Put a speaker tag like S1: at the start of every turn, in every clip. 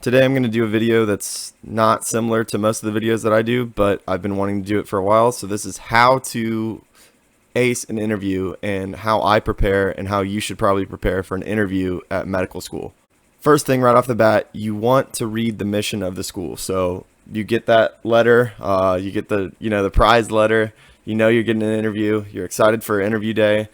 S1: Today I'm going to do a video that's not similar to most of the videos that I do, but I've been wanting to do it for a while. So this is how to ace an interview and how I prepare and how you should probably prepare for an interview at medical school. First thing right off the bat, you want to read the mission of the school. So you get that letter, you get the prize letter, you're getting an interview, you're excited for interview day.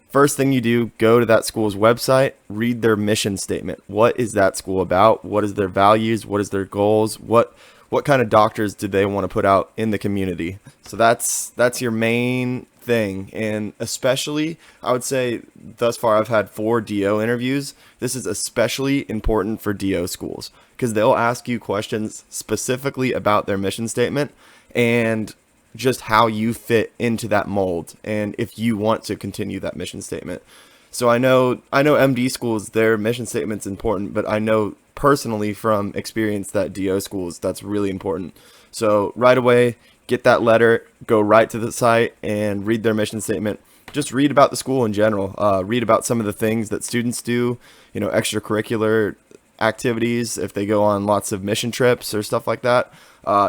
S1: First thing you do, go to that school's website, read their mission statement. What is that school about? What is their values? What is their goals? What kind of doctors do they want to put out in the community? So that's your main thing. And especially, I would say thus far I've had 4 DO interviews. This is especially important for DO schools because they'll ask you questions specifically about their mission statement and just how you fit into that mold and if you want to continue that mission statement. So I know MD schools, their mission statement's important, but I know personally from experience that DO schools, that's really important. So right away, get that letter, go right to the site and read their mission statement. Just read about the school in general. Read about some of the things that students do, extracurricular activities, if they go on lots of mission trips or stuff like that.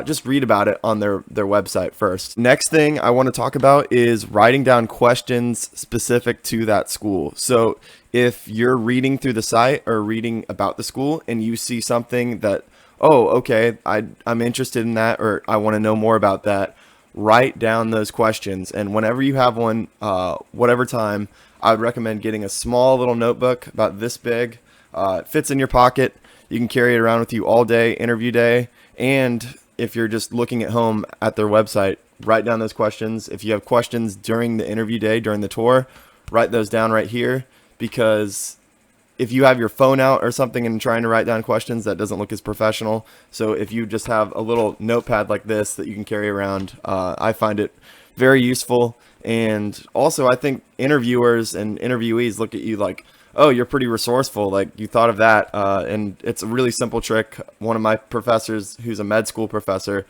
S1: Just read about it on their website first. Next thing I want to talk about is writing down questions specific to that school. So if you're reading through the site or reading about the school and you see something that, oh, okay, I'm interested in that, or I want to know more about that, write down those questions. And whenever you have one, whatever time, I would recommend getting a small little notebook about this big. It fits in your pocket. You can carry it around with you all day, interview day. And if you're just looking at home at their website, write down those questions. If you have questions during the interview day, during the tour, write those down right here, because if you have your phone out or something and trying to write down questions, that doesn't look as professional. So if you just have a little notepad like this that you can carry around, I find it very useful. And also I think interviewers and interviewees look at you like, oh, you're pretty resourceful, like you thought of that. And it's a really simple trick. One of my professors, who's a med school professor,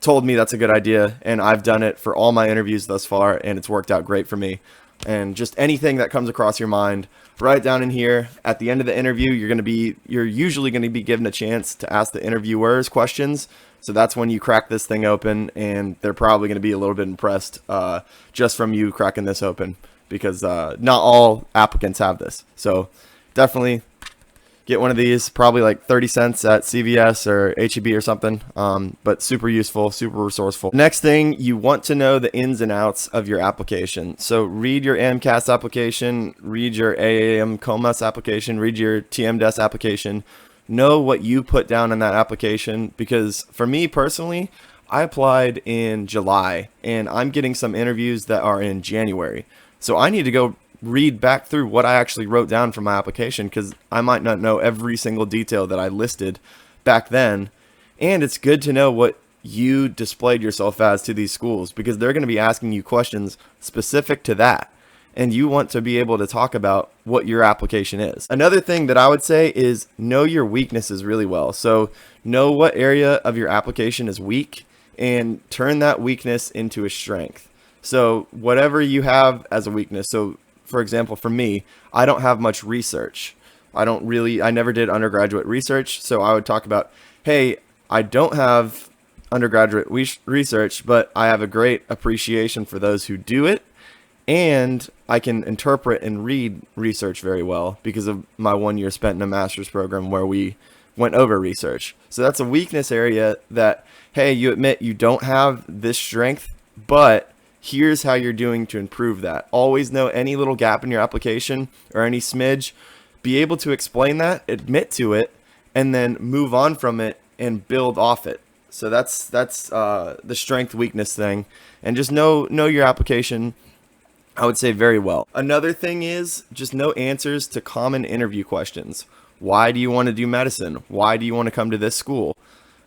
S1: told me that's a good idea, and I've done it for all my interviews thus far, and it's worked out great for me. And just anything that comes across your mind, write it down in here. At the end of the interview, you're usually going to be given a chance to ask the interviewers questions. So that's when you crack this thing open, and they're probably going to be a little bit impressed just from you cracking this open, because not all applicants have this. So definitely get one of these, probably like 30 cents at CVS or HEB or something, but super useful, super resourceful. Next thing, you want to know the ins and outs of your application. So read your AMCAS application, read your AAM COMAS application, read your TMDES application. Know what you put down in that application, because for me personally, I applied in July and I'm getting some interviews that are in January. So I need to go read back through what I actually wrote down for my application, because I might not know every single detail that I listed back then. And it's good to know what you displayed yourself as to these schools, because they're going to be asking you questions specific to that. And you want to be able to talk about what your application is. Another thing that I would say is know your weaknesses really well. So know what area of your application is weak and turn that weakness into a strength. So whatever you have as a weakness. So for example, for me, I don't have much research. I never did undergraduate research. So I would talk about, hey, I don't have undergraduate research, but I have a great appreciation for those who do it. And I can interpret and read research very well because of my 1 year spent in a master's program where we went over research. So that's a weakness area that, hey, you admit you don't have this strength, but here's how you're doing to improve that. Always know any little gap in your application or any smidge. Be able to explain that, admit to it, and then move on from it and build off it. So that's the strength weakness thing. And just know your application, I would say, very well. Another thing is just know answers to common interview questions. Why do you want to do medicine? Why do you want to come to this school?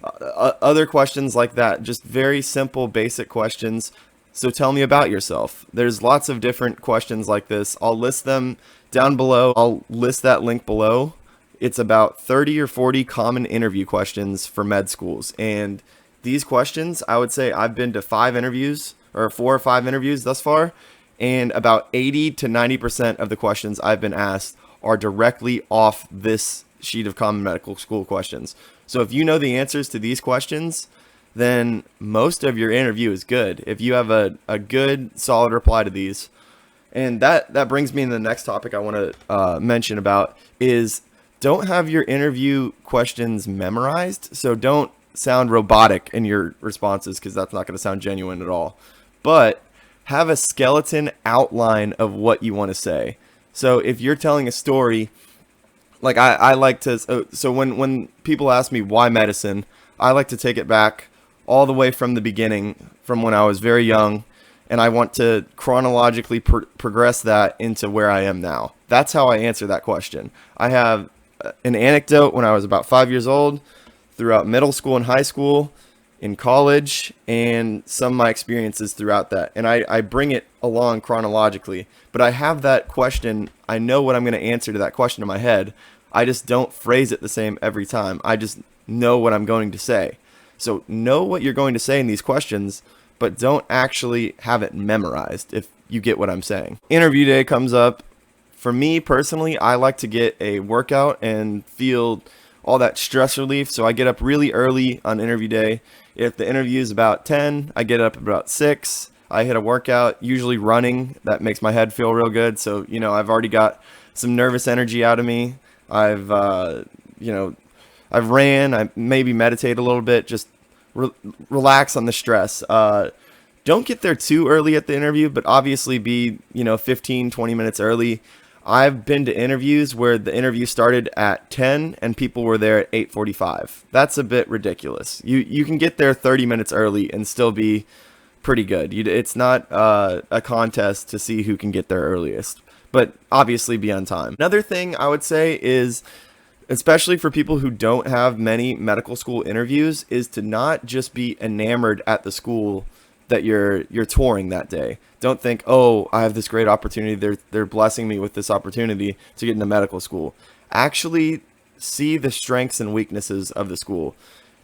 S1: Other questions like that, just very simple, basic questions. So tell me about yourself. There's lots of different questions like this. I'll list them down below. I'll list that link below. It's about 30 or 40 common interview questions for med schools. And these questions, I would say I've been to 4 or 5 interviews thus far. And about 80 to 90% of the questions I've been asked are directly off this sheet of common medical school questions. So if you know the answers to these questions, then most of your interview is good. If you have a good, solid reply to these. And that brings me to the next topic I want to mention about is don't have your interview questions memorized. So don't sound robotic in your responses, because that's not going to sound genuine at all. But have a skeleton outline of what you want to say. So if you're telling a story, like I like to, so when people ask me why medicine, I like to take it back all the way from the beginning, from when I was very young, and I want to chronologically progress that into where I am now. That's how I answer that question. I have an anecdote when I was about 5 years old, throughout middle school and high school, in college, and some of my experiences throughout that. And I bring it along chronologically. But I have that question. I know what I'm going to answer to that question in my head. I just don't phrase it the same every time. I just know what I'm going to say. So know what you're going to say in these questions, but don't actually have it memorized, if you get what I'm saying. Interview day comes up. For me personally, I like to get a workout and feel all that stress relief. So I get up really early on interview day. If the interview is about 10, I get up about 6. I hit a workout, usually running. That makes my head feel real good. So, I've already got some nervous energy out of me. I've ran. I maybe meditate a little bit, just relax on the stress. Don't get there too early at the interview, but obviously be, 15, 20 minutes early. I've been to interviews where the interview started at 10 and people were there at 8:45. That's a bit ridiculous. You can get there 30 minutes early and still be pretty good. It's not a contest to see who can get there earliest, but obviously be on time. Another thing I would say is, especially for people who don't have many medical school interviews, is to not just be enamored at the school that you're touring that day. Don't think, oh, I have this great opportunity. They're blessing me with this opportunity to get into medical school. Actually see the strengths and weaknesses of the school.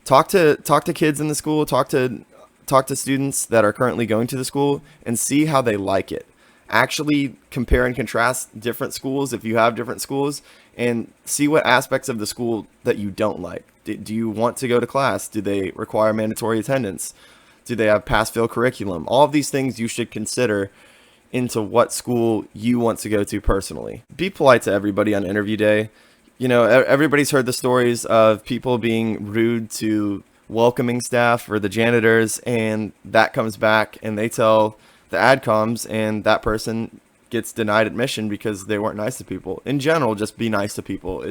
S1: Talk to kids in the school, talk to students that are currently going to the school, and see how they like it. Actually compare and contrast different schools if you have different schools, and see what aspects of the school that you don't like. Do you want to go to class? Do they require mandatory attendance? Do they have pass-fail curriculum? All of these things you should consider into what school you want to go to personally. Be polite to everybody on interview day. Everybody's heard the stories of people being rude to welcoming staff or the janitors, and that comes back and they tell the adcoms, and that person gets denied admission because they weren't nice to people. In general, just be nice to people.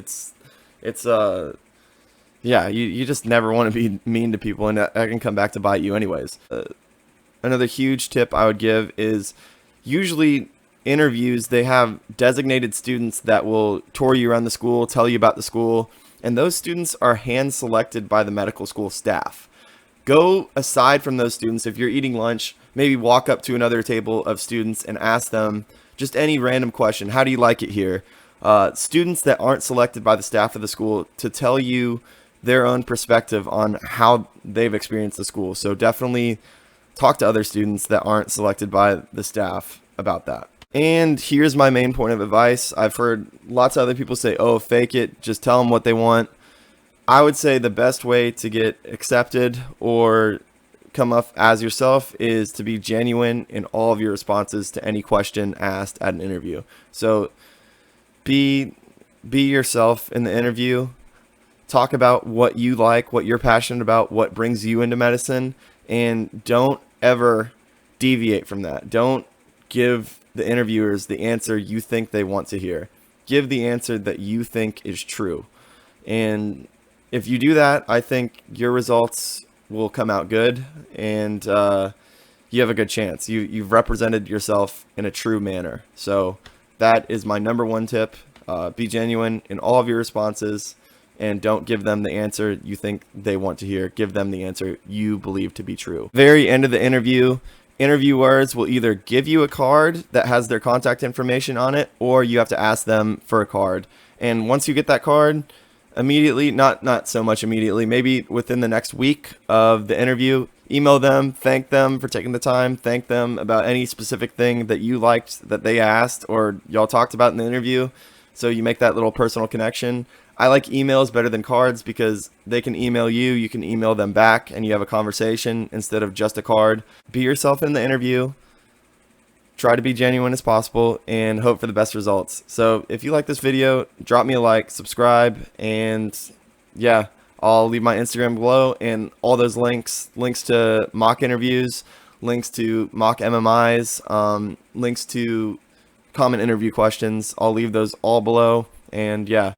S1: You just never want to be mean to people, and that can come back to bite you anyways. Another huge tip I would give is, usually interviews, they have designated students that will tour you around the school, tell you about the school, and those students are hand selected by the medical school staff. Go aside from those students. If you're eating lunch, maybe walk up to another table of students and ask them just any random question. How do you like it here? Students that aren't selected by the staff of the school to tell you their own perspective on how they've experienced the school. So definitely talk to other students that aren't selected by the staff about that. And here's my main point of advice. I've heard lots of other people say, oh, fake it, just tell them what they want. I would say the best way to get accepted or come up as yourself is to be genuine in all of your responses to any question asked at an interview. So be yourself in the interview. Talk about what you like, what you're passionate about, what brings you into medicine, and don't ever deviate from that. Don't give the interviewers the answer you think they want to hear. Give the answer that you think is true. And if you do that, I think your results will come out good, and you have a good chance. You've represented yourself in a true manner. So that is my number one tip. Be genuine in all of your responses, and don't give them the answer you think they want to hear. Give them the answer you believe to be true. Very end of the interview, interviewers will either give you a card that has their contact information on it, or you have to ask them for a card. And once you get that card, immediately, not so much immediately, maybe within the next week of the interview, email them, thank them for taking the time, thank them about any specific thing that you liked that they asked or y'all talked about in the interview. So you make that little personal connection. I like emails better than cards because they can email you, you can email them back, and you have a conversation instead of just a card. Be yourself in the interview. Try to be genuine as possible and hope for the best results. So if you like this video, drop me a like, subscribe, and yeah, I'll leave my Instagram below and all those links to mock interviews, links to mock MMIs, links to common interview questions. I'll leave those all below. And yeah.